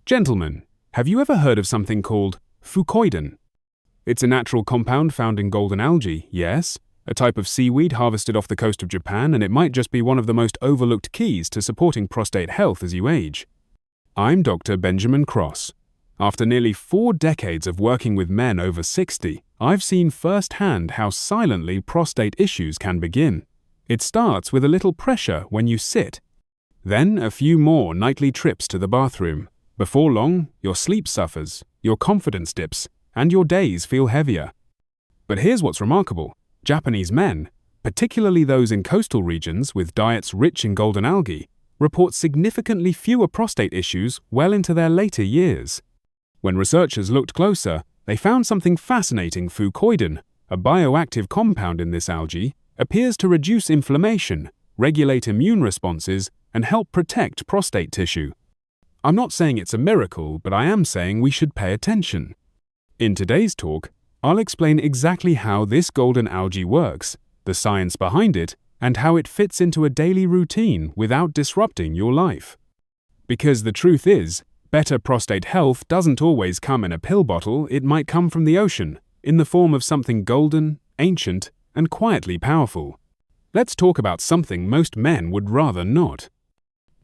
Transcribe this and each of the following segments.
Gentlemen, have you ever heard of something called Fucoidan? It's a natural compound found in golden algae, yes, a type of seaweed harvested off the coast of Japan, and it might just be one of the most overlooked keys to supporting prostate health as you age. I'm Dr. Benjamin Cross. After nearly 4 decades of working with men over 60, I've seen firsthand how silently prostate issues can begin. It starts with a little pressure when you sit, then a few more nightly trips to the bathroom. Before long, your sleep suffers, your confidence dips, and your days feel heavier. But here's what's remarkable. Japanese men, particularly those in coastal regions with diets rich in golden algae, report significantly fewer prostate issues well into their later years. When researchers looked closer, they found something fascinating. Fucoidan, a bioactive compound in this algae, appears to reduce inflammation, regulate immune responses, and help protect prostate tissue. I'm not saying it's a miracle, but I am saying we should pay attention. In today's talk, I'll explain exactly how this golden algae works, the science behind it, and how it fits into a daily routine without disrupting your life. Because the truth is, better prostate health doesn't always come in a pill bottle. It might come from the ocean, in the form of something golden, ancient, and quietly powerful. Let's talk about something most men would rather not.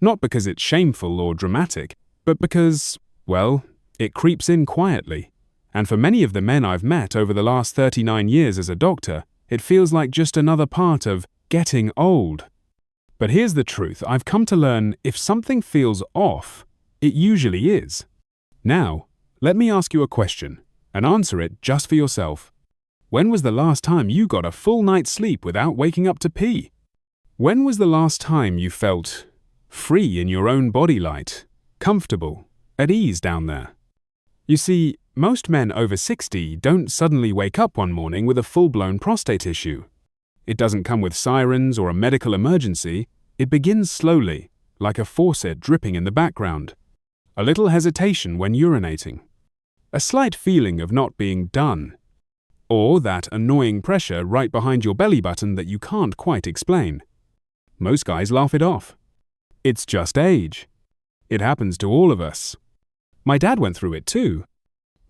Not because it's shameful or dramatic, but because, well, it creeps in quietly. And for many of the men I've met over the last 39 years as a doctor, it feels like just another part of getting old. But here's the truth. I've come to learn if something feels off, it usually is. Now, let me ask you a question, and answer it just for yourself. When was the last time you got a full night's sleep without waking up to pee? When was the last time you felt free in your own body light, comfortable, at ease down there? You see, most men over 60 don't suddenly wake up one morning with a full-blown prostate issue. It doesn't come with sirens or a medical emergency. It begins slowly, like a faucet dripping in the background. A little hesitation when urinating. A slight feeling of not being done. Or that annoying pressure right behind your belly button that you can't quite explain. Most guys laugh it off. It's just age. It happens to all of us. My dad went through it too.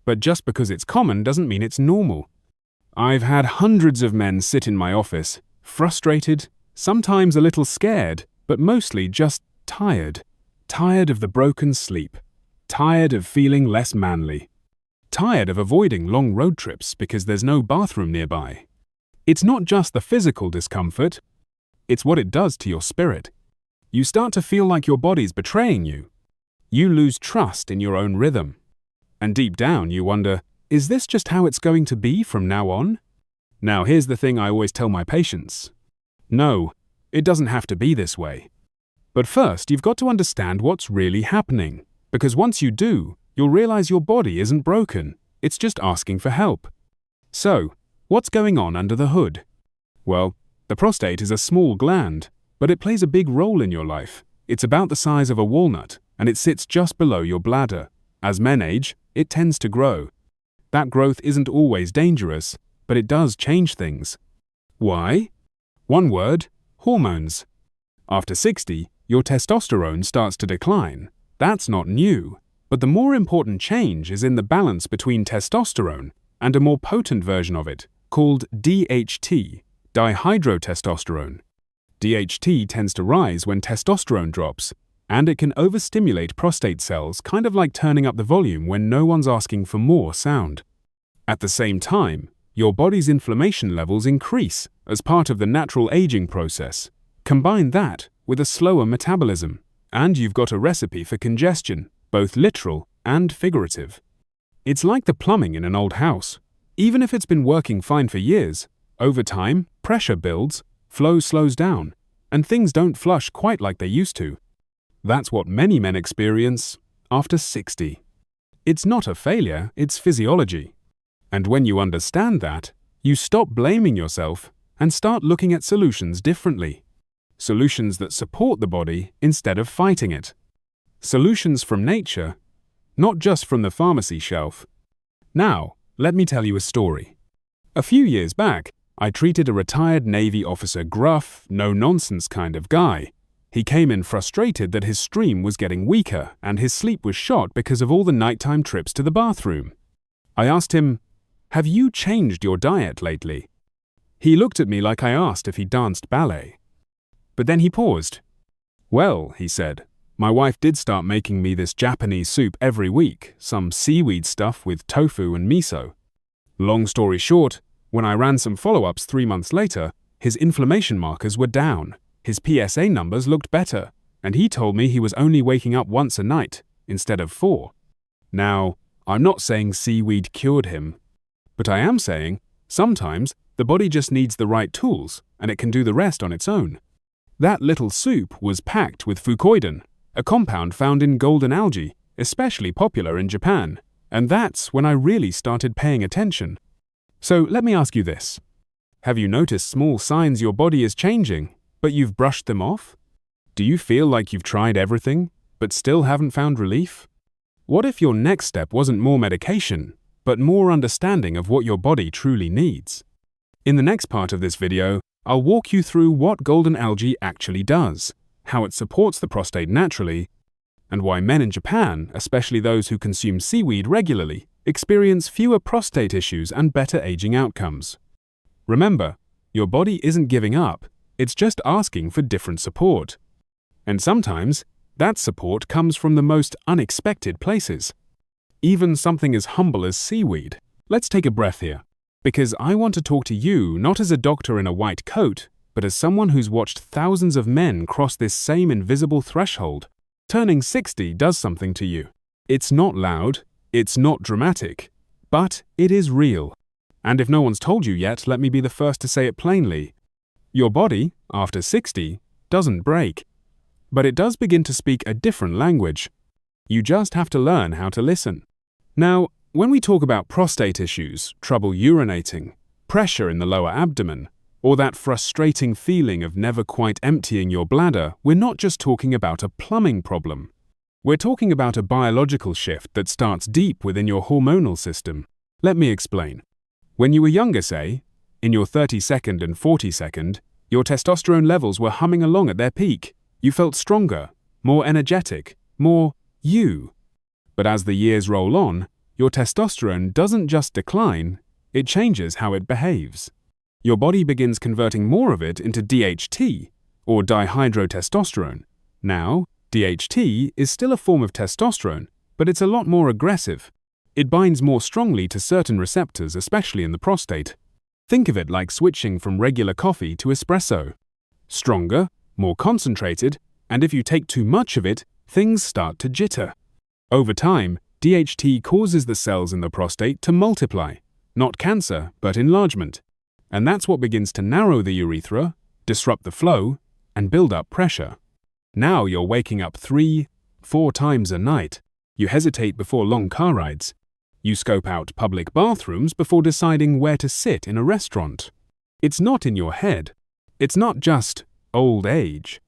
But just because it's common doesn't mean it's normal. I've had hundreds of men sit in my office, frustrated, sometimes a little scared, but mostly just tired. Tired of the broken sleep. Tired of feeling less manly. Tired of avoiding long road trips because there's no bathroom nearby. It's not just the physical discomfort, it's what it does to your spirit. You start to feel like your body's betraying you. You lose trust in your own rhythm. And deep down you wonder, is this just how it's going to be from now on? Now here's the thing I always tell my patients. No, it doesn't have to be this way. But first you've got to understand what's really happening. Because once you do, you'll realize your body isn't broken. It's just asking for help. So, what's going on under the hood? Well, the prostate is a small gland, but it plays a big role in your life. It's about the size of a walnut, and it sits just below your bladder. As men age, it tends to grow. That growth isn't always dangerous, but it does change things. Why? One word: hormones. After 60, your testosterone starts to decline. That's not new, but the more important change is in the balance between testosterone and a more potent version of it, called DHT, dihydrotestosterone. DHT tends to rise when testosterone drops, and it can overstimulate prostate cells, kind of like turning up the volume when no one's asking for more sound. At the same time, your body's inflammation levels increase as part of the natural aging process. Combine that with a slower metabolism, and you've got a recipe for congestion, both literal and figurative. It's like the plumbing in an old house. Even if it's been working fine for years, over time, pressure builds, flow slows down, and things don't flush quite like they used to. That's what many men experience after 60. It's not a failure, it's physiology. And when you understand that, you stop blaming yourself and start looking at solutions differently. Solutions that support the body instead of fighting it. Solutions from nature, not just from the pharmacy shelf. Now, let me tell you a story. A few years back, I treated a retired Navy officer, gruff, no-nonsense kind of guy. He came in frustrated that his stream was getting weaker and his sleep was shot because of all the nighttime trips to the bathroom. I asked him, "Have you changed your diet lately?" He looked at me like I asked if he danced ballet. But then he paused. "Well," he said, "my wife did start making me this Japanese soup every week, some seaweed stuff with tofu and miso." Long story short, when I ran some follow-ups 3 months later, his inflammation markers were down, his PSA numbers looked better, and he told me he was only waking up once a night, instead of 4. Now, I'm not saying seaweed cured him, but I am saying sometimes the body just needs the right tools, and it can do the rest on its own. That little soup was packed with Fucoidan, a compound found in golden algae, especially popular in Japan, and that's when I really started paying attention. So let me ask you this. Have you noticed small signs your body is changing, but you've brushed them off? Do you feel like you've tried everything, but still haven't found relief? What if your next step wasn't more medication, but more understanding of what your body truly needs? In the next part of this video, I'll walk you through what golden algae actually does, how it supports the prostate naturally, and why men in Japan, especially those who consume seaweed regularly, experience fewer prostate issues and better aging outcomes. Remember, your body isn't giving up, it's just asking for different support. And sometimes, that support comes from the most unexpected places. Even something as humble as seaweed. Let's take a breath here, because I want to talk to you not as a doctor in a white coat, but as someone who's watched thousands of men cross this same invisible threshold. Turning 60 does something to you. It's not loud, it's not dramatic, but it is real. And if no one's told you yet, let me be the first to say it plainly. Your body, after 60, doesn't break. But it does begin to speak a different language. You just have to learn how to listen. Now, when we talk about prostate issues, trouble urinating, pressure in the lower abdomen, or that frustrating feeling of never quite emptying your bladder, we're not just talking about a plumbing problem. We're talking about a biological shift that starts deep within your hormonal system. Let me explain. When you were younger, say, in your 32nd and 42nd, your testosterone levels were humming along at their peak. You felt stronger, more energetic, more you. But as the years roll on, your testosterone doesn't just decline, it changes how it behaves. Your body begins converting more of it into DHT, or dihydrotestosterone. Now, DHT is still a form of testosterone, but it's a lot more aggressive. It binds more strongly to certain receptors, especially in the prostate. Think of it like switching from regular coffee to espresso. Stronger, more concentrated, and if you take too much of it, things start to jitter. Over time, DHT causes the cells in the prostate to multiply, not cancer, but enlargement. And that's what begins to narrow the urethra, disrupt the flow, and build up pressure. Now you're waking up 3, 4 times a night. You hesitate before long car rides. You scope out public bathrooms before deciding where to sit in a restaurant. It's not in your head. It's not just old age.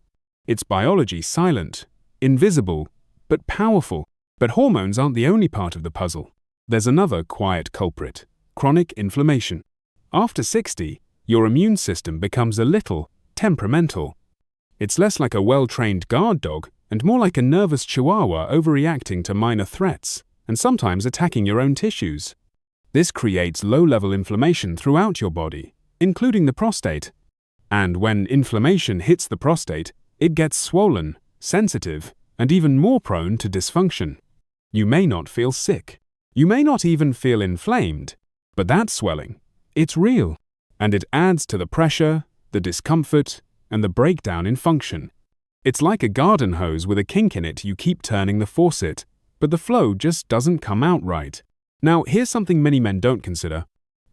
It's biology silent, invisible, but powerful. But hormones aren't the only part of the puzzle. There's another quiet culprit: chronic inflammation. After 60, your immune system becomes a little temperamental. It's less like a well-trained guard dog and more like a nervous chihuahua overreacting to minor threats and sometimes attacking your own tissues. This creates low-level inflammation throughout your body, including the prostate. And when inflammation hits the prostate, it gets swollen, sensitive, and even more prone to dysfunction. You may not feel sick. You may not even feel inflamed, but that swelling, it's real, and it adds to the pressure, the discomfort, and the breakdown in function. It's like a garden hose with a kink in it. You keep turning the faucet, but the flow just doesn't come out right. Now, here's something many men don't consider.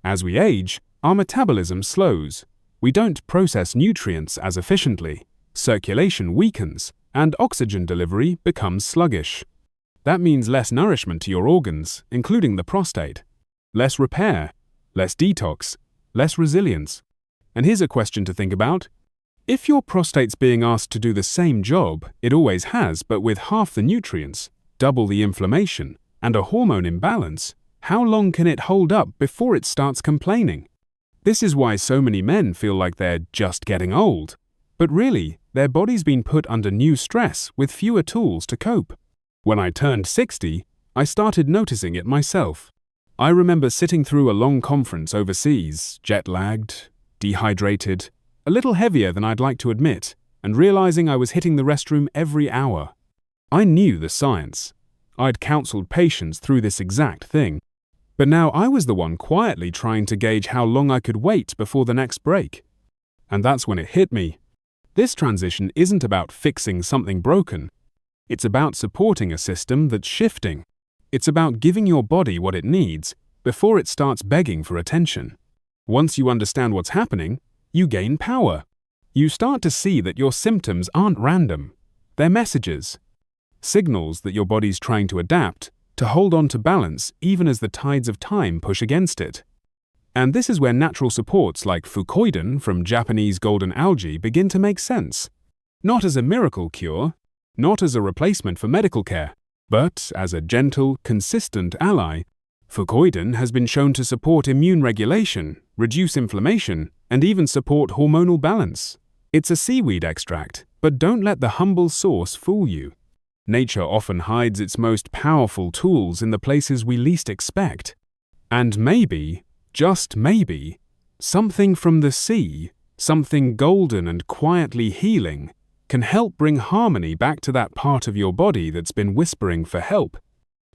As we age, our metabolism slows. We don't process nutrients as efficiently. Circulation weakens, and oxygen delivery becomes sluggish. That means less nourishment to your organs, including the prostate. Less repair, less detox, less resilience. And here's a question to think about. If your prostate's being asked to do the same job it always has but with half the nutrients, double the inflammation, and a hormone imbalance, how long can it hold up before it starts complaining? This is why so many men feel like they're just getting old. But really, their body's been put under new stress with fewer tools to cope. When I turned 60, I started noticing it myself. I remember sitting through a long conference overseas, jet-lagged, dehydrated, a little heavier than I'd like to admit, and realizing I was hitting the restroom every hour. I knew the science. I'd counseled patients through this exact thing. But now I was the one quietly trying to gauge how long I could wait before the next break. And that's when it hit me. This transition isn't about fixing something broken. It's about supporting a system that's shifting. It's about giving your body what it needs before it starts begging for attention. Once you understand what's happening, you gain power. You start to see that your symptoms aren't random. They're messages. Signals that your body's trying to adapt, to hold on to balance even as the tides of time push against it. And this is where natural supports like Fucoidan from Japanese golden algae begin to make sense. Not as a miracle cure, not as a replacement for medical care, but as a gentle, consistent ally. Fucoidan has been shown to support immune regulation, reduce inflammation, and even support hormonal balance. It's a seaweed extract, but don't let the humble source fool you. Nature often hides its most powerful tools in the places we least expect. And maybe, just maybe, something from the sea, something golden and quietly healing, can help bring harmony back to that part of your body that's been whispering for help.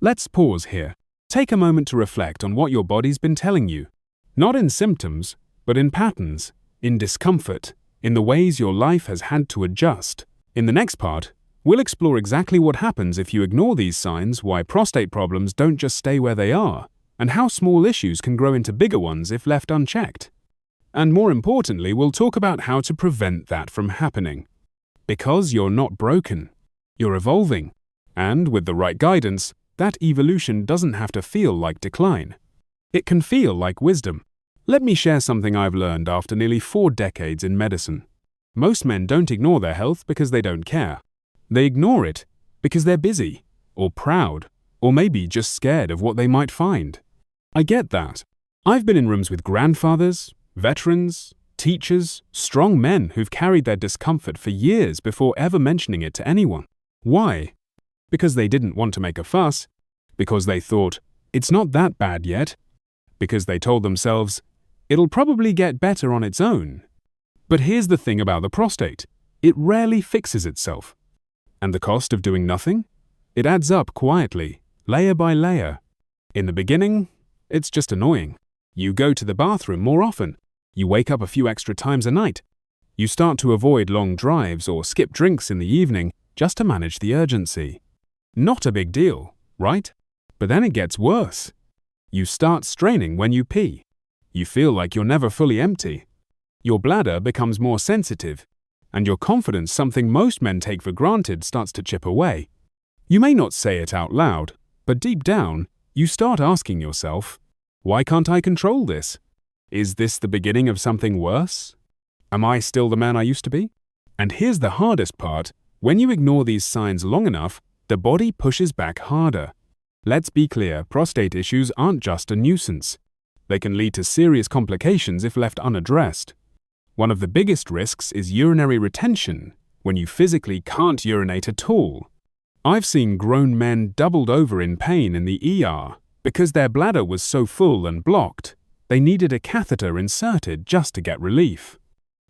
Let's pause here. Take a moment to reflect on what your body's been telling you. Not in symptoms, but in patterns, in discomfort, in the ways your life has had to adjust. In the next part, we'll explore exactly what happens if you ignore these signs, why prostate problems don't just stay where they are, and how small issues can grow into bigger ones if left unchecked. And more importantly, we'll talk about how to prevent that from happening. Because you're not broken. You're evolving. And with the right guidance, that evolution doesn't have to feel like decline. It can feel like wisdom. Let me share something I've learned after nearly 4 decades in medicine. Most men don't ignore their health because they don't care. They ignore it because they're busy, or proud, or maybe just scared of what they might find. I get that. I've been in rooms with grandfathers, veterans, teachers, strong men who've carried their discomfort for years before ever mentioning it to anyone. Why? Because they didn't want to make a fuss, because they thought, it's not that bad yet, because they told themselves, it'll probably get better on its own. But here's the thing about the prostate. It rarely fixes itself. And the cost of doing nothing? It adds up quietly, layer by layer. In the beginning, it's just annoying. You go to the bathroom more often. You wake up a few extra times a night. You start to avoid long drives or skip drinks in the evening just to manage the urgency. Not a big deal, right? But then it gets worse. You start straining when you pee. You feel like you're never fully empty. Your bladder becomes more sensitive, and your confidence, something most men take for granted, starts to chip away. You may not say it out loud, but deep down, you start asking yourself, why can't I control this? Is this the beginning of something worse? Am I still the man I used to be? And here's the hardest part. When you ignore these signs long enough, the body pushes back harder. Let's be clear, prostate issues aren't just a nuisance. They can lead to serious complications if left unaddressed. One of the biggest risks is urinary retention, when you physically can't urinate at all. I've seen grown men doubled over in pain in the ER because their bladder was so full and blocked. They needed a catheter inserted just to get relief.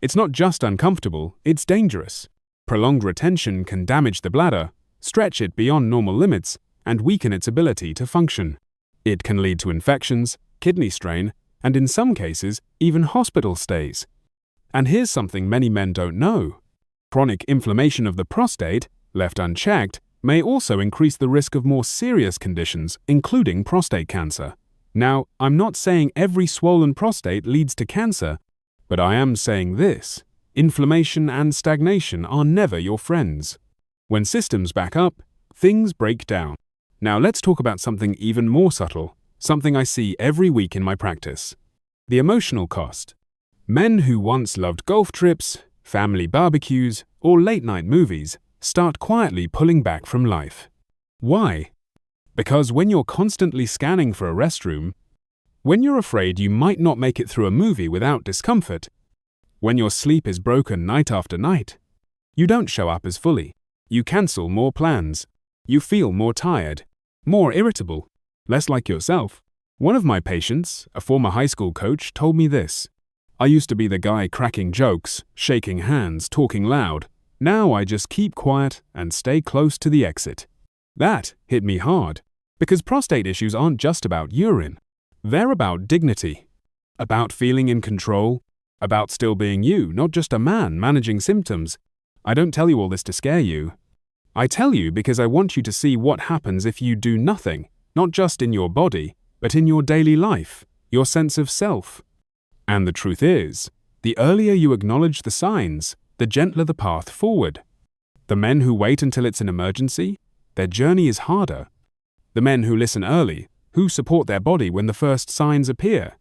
It's not just uncomfortable, it's dangerous. Prolonged retention can damage the bladder, stretch it beyond normal limits, and weaken its ability to function. It can lead to infections, kidney strain, and in some cases, even hospital stays. And here's something many men don't know. Chronic inflammation of the prostate, left unchecked, may also increase the risk of more serious conditions, including prostate cancer. Now, I'm not saying every swollen prostate leads to cancer, but I am saying this: inflammation and stagnation are never your friends. When systems back up, things break down. Now let's talk about something even more subtle, something I see every week in my practice. The emotional cost. Men who once loved golf trips, family barbecues, or late-night movies start quietly pulling back from life. Why? Because when you're constantly scanning for a restroom, when you're afraid you might not make it through a movie without discomfort, when your sleep is broken night after night, You don't show up as fully. You cancel more plans. You feel more tired, more irritable, less like yourself. One of my patients, a former high school coach, told me this. I used to be the guy cracking jokes, shaking hands, talking loud. Now I just keep quiet and stay close to the exit. That hit me hard, because prostate issues aren't just about urine. They're about dignity, about feeling in control, about still being you, not just a man managing symptoms. I don't tell you all this to scare you. I tell you because I want you to see what happens if you do nothing, not just in your body, but in your daily life, your sense of self. And the truth is, the earlier you acknowledge the signs, the gentler the path forward. The men who wait until it's an emergency, their journey is harder. The men who listen early, who support their body when the first signs appear,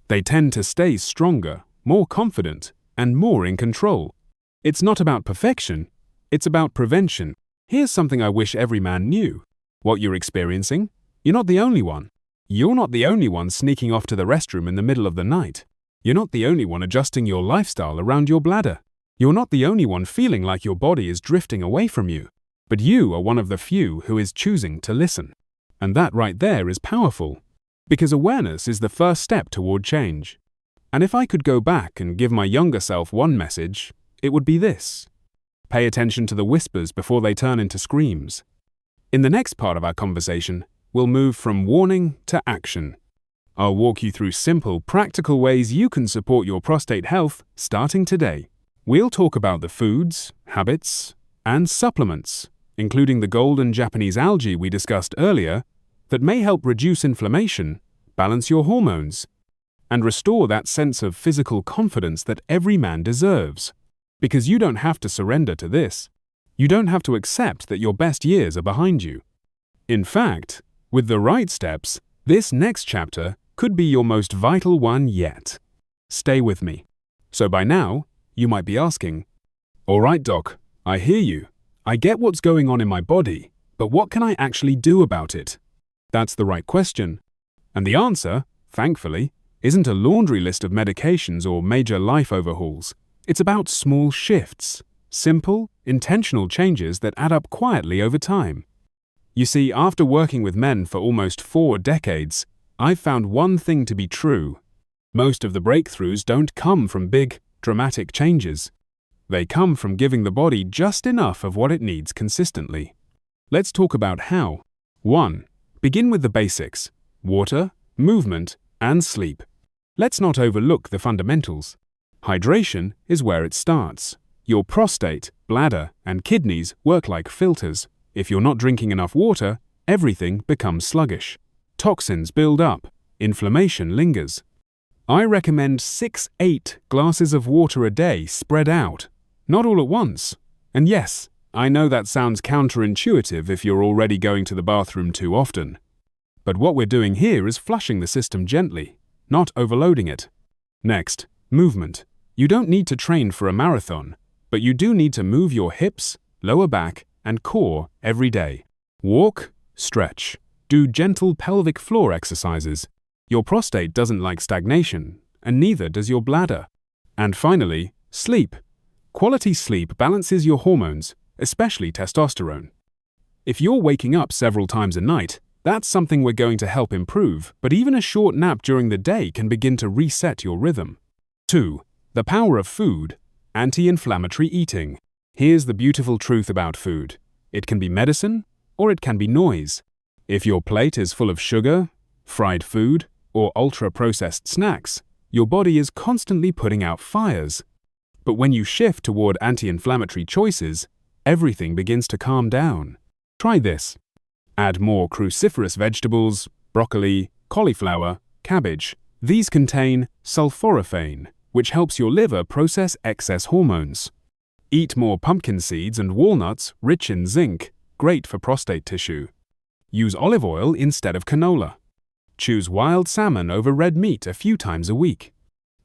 they tend to stay stronger, more confident, and more in control. It's not about perfection, it's about prevention. Here's something I wish every man knew. What you're experiencing, you're not the only one. You're not the only one sneaking off to the restroom in the middle of the night. You're not the only one adjusting your lifestyle around your bladder. You're not the only one feeling like your body is drifting away from you. But you are one of the few who is choosing to listen. And that right there is powerful. Because awareness is the first step toward change. And if I could go back and give my younger self one message, it would be this. Pay attention to the whispers before they turn into screams. In the next part of our conversation, we'll move from warning to action. I'll walk you through simple, practical ways you can support your prostate health starting today. We'll talk about the foods, habits, and supplements, including the golden Japanese algae we discussed earlier, that may help reduce inflammation, balance your hormones, and restore that sense of physical confidence that every man deserves. Because you don't have to surrender to this. You don't have to accept that your best years are behind you. In fact, with the right steps, this next chapter could be your most vital one yet. Stay with me. So by now, you might be asking, all right, doc, I hear you. I get what's going on in my body, but what can I actually do about it? That's the right question. And the answer, thankfully, isn't a laundry list of medications or major life overhauls. It's about small shifts, simple, intentional changes that add up quietly over time. You see, after working with men for almost 4 decades, I've found one thing to be true. Most of the breakthroughs don't come from big, dramatic changes. They come from giving the body just enough of what it needs consistently. Let's talk about how. 1. Begin with the basics: water, movement, and sleep. Let's not overlook the fundamentals. Hydration is where it starts. Your prostate, bladder, and kidneys work like filters. If you're not drinking enough water, everything becomes sluggish. Toxins build up. Inflammation lingers. I recommend 6-8 glasses of water a day spread out, not all at once. And yes, I know that sounds counterintuitive if you're already going to the bathroom too often. But what we're doing here is flushing the system gently, not overloading it. Next, movement. You don't need to train for a marathon, but you do need to move your hips, lower back, and core every day. Walk, stretch, do gentle pelvic floor exercises. Your prostate doesn't like stagnation, and neither does your bladder. And finally, sleep. Quality sleep balances your hormones, especially testosterone. If you're waking up several times a night, that's something we're going to help improve, but even a short nap during the day can begin to reset your rhythm. 2. The power of food, anti-inflammatory eating. Here's the beautiful truth about food. It can be medicine, or it can be noise. If your plate is full of sugar, fried food, or ultra-processed snacks, your body is constantly putting out fires. But when you shift toward anti-inflammatory choices, everything begins to calm down. Try this. Add more cruciferous vegetables, broccoli, cauliflower, cabbage. These contain sulforaphane, which helps your liver process excess hormones. Eat more pumpkin seeds and walnuts rich in zinc, great for prostate tissue. Use olive oil instead of canola. Choose wild salmon over red meat a few times a week.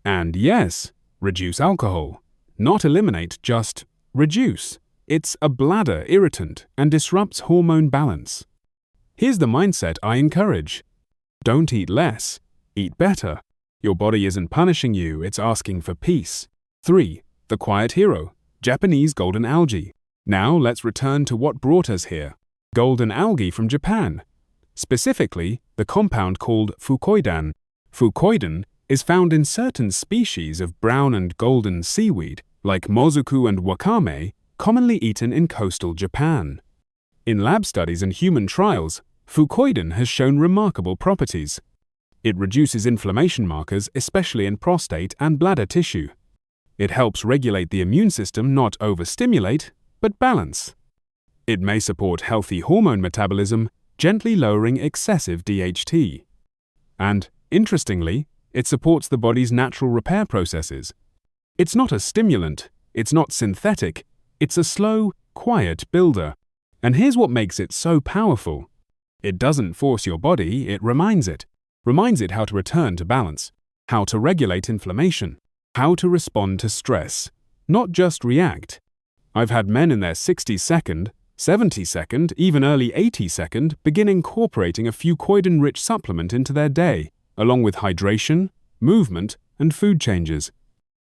And yes, reduce alcohol. Not eliminate, just reduce. It's a bladder irritant and disrupts hormone balance. Here's the mindset I encourage. Don't eat less, eat better. Your body isn't punishing you, it's asking for peace. 3. The quiet hero. Japanese golden algae. Now let's return to what brought us here. Golden algae from Japan. Specifically, the compound called Fucoidan. Fucoidan is found in certain species of brown and golden seaweed, like Mozuku and Wakame, commonly eaten in coastal Japan. In lab studies and human trials, Fucoidan has shown remarkable properties. It reduces inflammation markers, especially in prostate and bladder tissue. It helps regulate the immune system, not overstimulate, but balance. It may support healthy hormone metabolism, gently lowering excessive DHT. And, interestingly, it supports the body's natural repair processes. It's not a stimulant, it's not synthetic, it's a slow, quiet builder. And here's what makes it so powerful. It doesn't force your body, it reminds it. Reminds it how to return to balance, how to regulate inflammation, how to respond to stress, not just react. I've had men in their 60-second, 70-second, even early 80-second begin incorporating a Fucoidan-rich supplement into their day, along with hydration, movement, and food changes.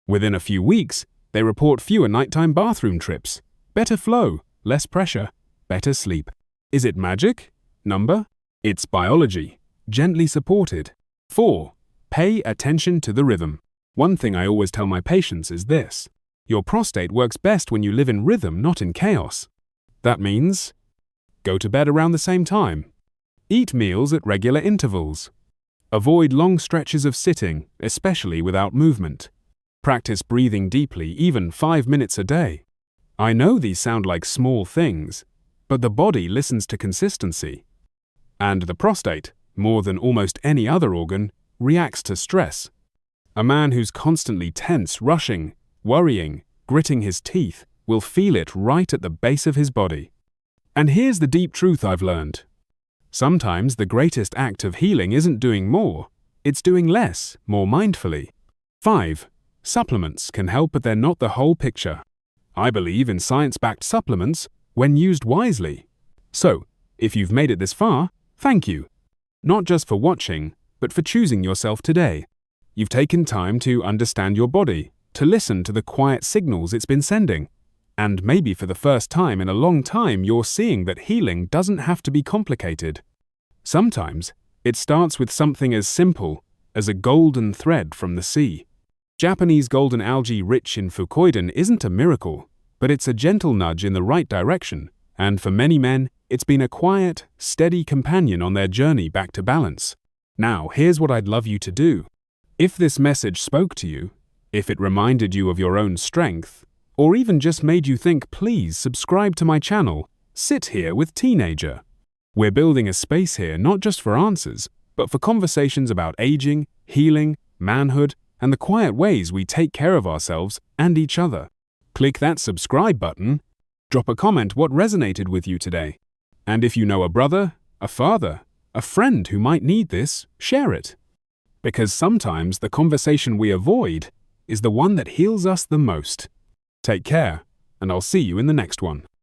Within a few weeks, they report fewer nighttime bathroom trips, better flow, less pressure, better sleep. Is it magic? Number? It's biology, gently supported. 4. Pay attention to the rhythm. One thing I always tell my patients is this: your prostate works best when you live in rhythm, not in chaos. That means, go to bed around the same time. Eat meals at regular intervals. Avoid long stretches of sitting, especially without movement. Practice breathing deeply, even 5 minutes a day. I know these sound like small things, but the body listens to consistency. And the prostate, more than almost any other organ, reacts to stress. A man who's constantly tense, rushing, worrying, gritting his teeth, will feel it right at the base of his body. And here's the deep truth I've learned. Sometimes the greatest act of healing isn't doing more, it's doing less, more mindfully. 5. Supplements can help, but they're not the whole picture. I believe in science-backed supplements when used wisely. So, if you've made it this far, thank you. Not just for watching, but for choosing yourself today. You've taken time to understand your body, to listen to the quiet signals it's been sending. And maybe for the first time in a long time, you're seeing that healing doesn't have to be complicated. Sometimes, it starts with something as simple as a golden thread from the sea. Japanese golden algae rich in Fucoidan isn't a miracle, but it's a gentle nudge in the right direction, and for many men, it's been a quiet, steady companion on their journey back to balance. Now, here's what I'd love you to do. If this message spoke to you, if it reminded you of your own strength, or even just made you think, please subscribe to my channel, Sit Here with Teenager. We're building a space here not just for answers, but for conversations about aging, healing, manhood, and the quiet ways we take care of ourselves and each other. Click that subscribe button. Drop a comment what resonated with you today. And if you know a brother, a father, a friend who might need this, share it. Because sometimes the conversation we avoid is the one that heals us the most. Take care, and I'll see you in the next one.